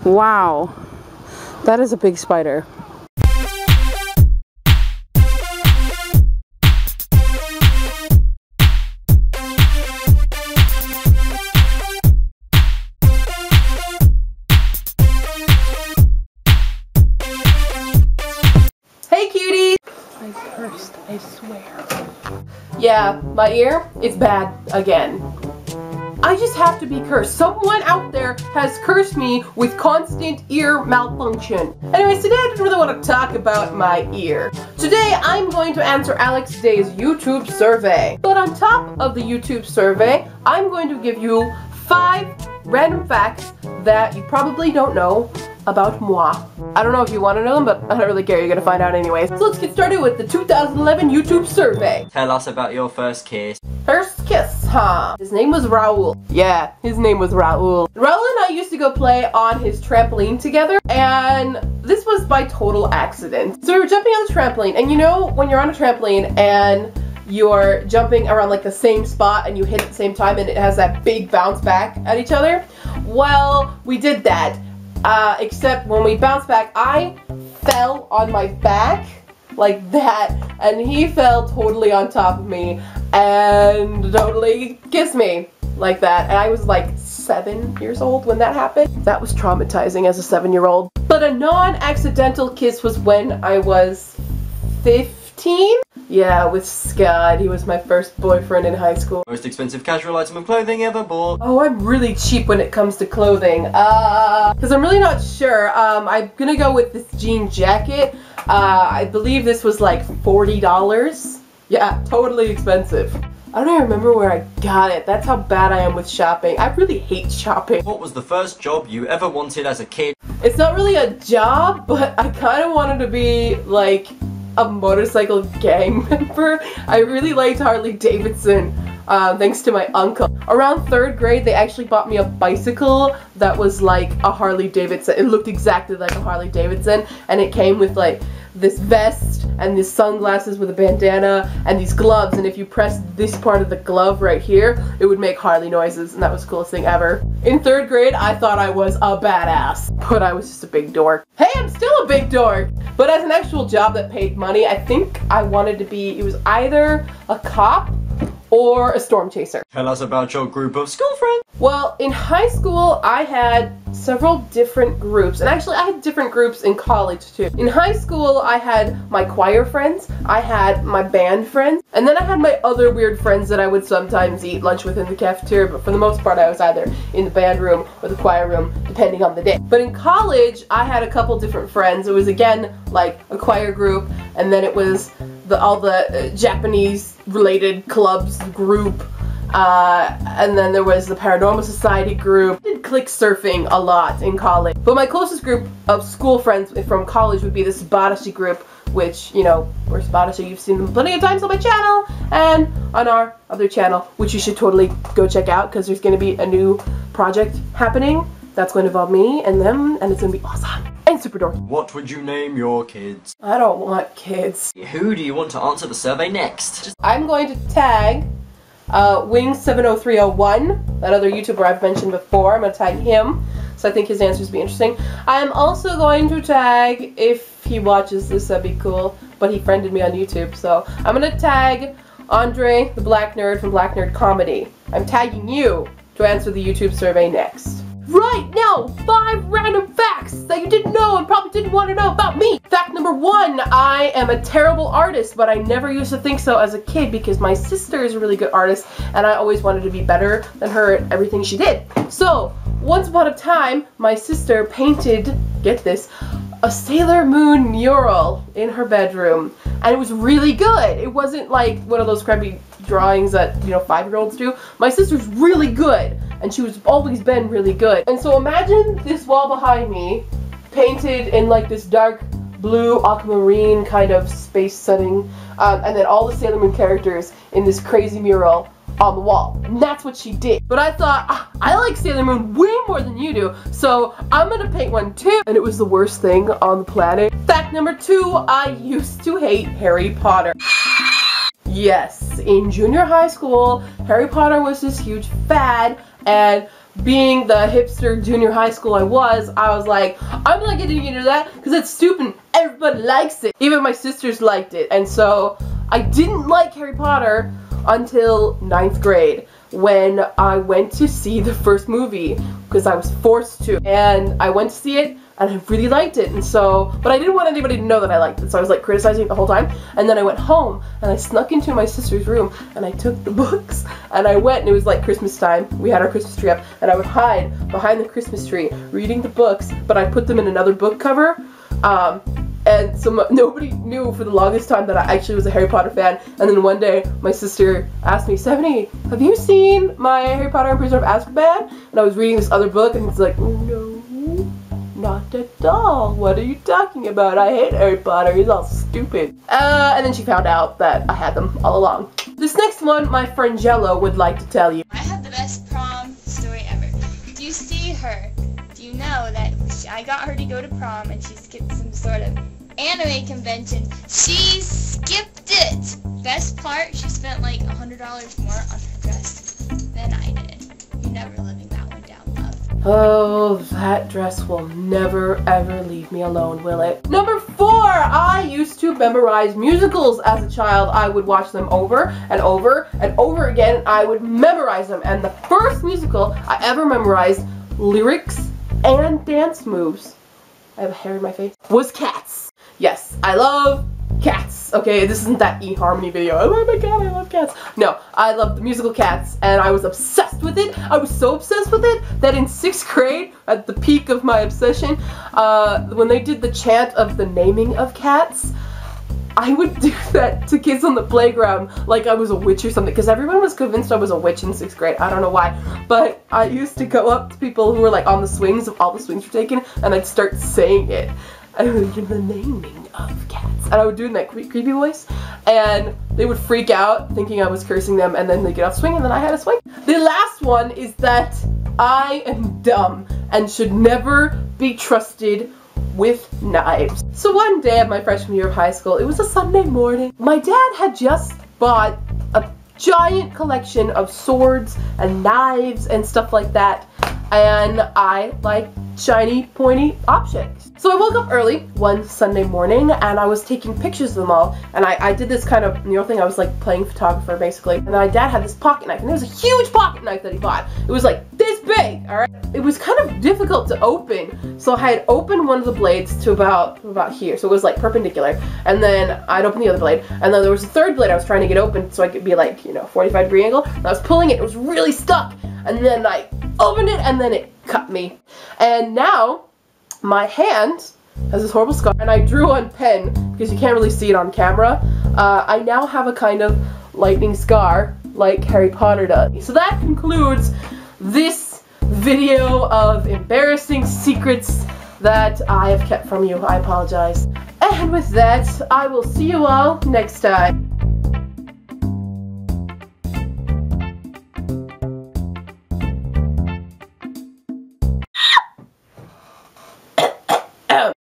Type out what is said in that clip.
Wow, that is a big spider. Hey cutie! I cursed, I swear. Yeah, my ear, it's bad again. I just have to be cursed. Someone out there has cursed me with constant ear malfunction. Anyways, today I didn't really want to talk about my ear. Today I'm going to answer Alex Day's YouTube survey. But on top of the YouTube survey, I'm going to give you 5 random facts that you probably don't know about moi. I don't know if you want to know them, but I don't really care. You're gonna find out anyways. So let's get started with the 2011 YouTube survey. Tell us about your first kiss. First kiss, huh? His name was Raul. Yeah, his name was Raul. Raul and I used to go play on his trampoline together, and this was by total accident. So we were jumping on the trampoline, and you know when you're on a trampoline and you're jumping around like the same spot and you hit at the same time and it has that big bounce back at each other? Well, we did that. Except when we bounced back, I fell on my back like that, and he fell totally on top of me and totally kissed me like that. And I was like 7 years old when that happened. That was traumatizing as a 7-year-old. But a non-accidental kiss was when I was 15. Yeah, with Scott. He was my first boyfriend in high school. Most expensive casual item of clothing ever bought. Oh, I'm really cheap when it comes to clothing. Because I'm really not sure. I'm gonna go with this jean jacket. I believe this was like $40. Yeah, totally expensive. I don't even remember where I got it. That's how bad I am with shopping. I really hate shopping. What was the first job you ever wanted as a kid? It's not really a job, but I kind of wanted to be like a motorcycle gang member. I really liked Harley Davidson, thanks to my uncle. Around 3rd grade, they actually bought me a bicycle that was like a Harley Davidson. It looked exactly like a Harley Davidson, and it came with like this vest and these sunglasses with a bandana and these gloves, and if you pressed this part of the glove right here, it would make Harley noises, and that was the coolest thing ever. In 3rd grade, I thought I was a badass, but I was just a big dork. Hey, I'm still a big dork! But as an actual job that paid money, I think I wanted to be, it was either a cop or a storm chaser. Tell us about your group of school friends. Well, in high school, I had several different groups, and actually I had different groups in college too. In high school, I had my choir friends, I had my band friends, and then I had my other weird friends that I would sometimes eat lunch with in the cafeteria, but for the most part I was either in the band room or the choir room, depending on the day. But in college, I had a couple different friends. It was again like a choir group, and then it was all the Japanese related clubs group, and then there was the Paranormal Society group. I did click surfing a lot in college. But my closest group of school friends from college would be the Subadashi group, which, you know, we're Subadashi. You've seen them plenty of times on my channel and on our other channel, which you should totally go check out because there's going to be a new project happening that's going to involve me and them, and it's going to be awesome. And super dorky. What would you name your kids? I don't want kids. Who do you want to answer the survey next? I'm going to tag Wing70301, that other YouTuber I've mentioned before. I'm going to tag him, so I think his answers will be interesting. I'm also going to tag, if he watches this, that'd be cool, but he friended me on YouTube, so I'm going to tag Andre, the Black Nerd from Black Nerd Comedy. I'm tagging you to answer the YouTube survey next. Right now, 5 random facts that you didn't know and probably didn't want to know about me. Fact number 1, I am a terrible artist, but I never used to think so as a kid because my sister is a really good artist and I always wanted to be better than her at everything she did. So, once upon a time, my sister painted, get this, a Sailor Moon mural in her bedroom, and it was really good. It wasn't like one of those crappy drawings that, you know, 5-year-olds do. My sister's really good, and she was always been really good. And so imagine this wall behind me, painted in like this dark blue aquamarine kind of space setting, and then all the Sailor Moon characters in this crazy mural on the wall. And that's what she did. But I thought, I like Sailor Moon way more than you do, so I'm gonna paint one too. And it was the worst thing on the planet. Fact number 2, I used to hate Harry Potter. Yes, in junior high school, Harry Potter was this huge fad, and being the hipster junior high school I was like, I'm not getting into that because it's stupid. Everybody likes it. Even my sisters liked it. And so I didn't like Harry Potter until 9th grade when I went to see the first movie because I was forced to. And I went to see it and I really liked it. And so, but I didn't want anybody to know that I liked it. So I was like criticizing it the whole time. And then I went home and I snuck into my sister's room and I took the books and I went, and it was like Christmas time. We had our Christmas tree up and I would hide behind the Christmas tree reading the books, but I put them in another book cover. And so nobody knew for the longest time that I actually was a Harry Potter fan. And then one day, my sister asked me, Stephanie, have you seen my Harry Potter and Prisoner of Azkaban? And I was reading this other book, and it's like, no, not at all. What are you talking about? I hate Harry Potter. He's all stupid. And then she found out that I had them all along. This next one, my friend Jello would like to tell you. I have the best prom story ever. Do you see her? Do you know that I got her to go to prom and she skipped some sort of anime convention? She skipped it! Best part, she spent like $100 more on her dress than I did. You're never living that one down, love. Oh, that dress will never ever leave me alone, will it? Number 4, I used to memorize musicals as a child. I would watch them over and over and over again. I would memorize them, and the first musical I ever memorized, lyrics and dance moves, I have a hair in my face, was Cats. Yes, I love Cats. Okay, this isn't that eHarmony video. Oh my god, I love Cats. No, I love the musical Cats, and I was obsessed with it. I was so obsessed with it that in 6th grade, at the peak of my obsession, when they did the chant of the naming of cats, I would do that to kids on the playground like I was a witch or something, because everyone was convinced I was a witch in 6th grade. I don't know why, but I used to go up to people who were like on the swings, if all the swings were taken, and I'd start saying it. I would do the naming of cats, and I would do it in that creepy voice, and they would freak out thinking I was cursing them, and then they get off swing, and then I had a swing. The last one is that I am dumb and should never be trusted with knives. So one day of my freshman year of high school, it was a Sunday morning, my dad had just bought a giant collection of swords and knives and stuff like that, and I like shiny, pointy objects. So I woke up early one Sunday morning and I was taking pictures of them all, and I did this kind of thing. I was like playing photographer basically, and my dad had this pocket knife, and it was a huge pocket knife that he bought. It was like this big, alright? It was kind of difficult to open, so I had opened one of the blades to about here, so it was like perpendicular, and then I'd open the other blade, and then there was a third blade I was trying to get open so I could be like, 45-degree angle, and I was pulling it, it was really stuck, and then I opened it, and then it cut me. And now my hand has this horrible scar, and I drew on pen because you can't really see it on camera. I now have a kind of lightning scar like Harry Potter does. So that concludes this video of embarrassing secrets that I have kept from you. I apologize. And with that, I will see you all next time.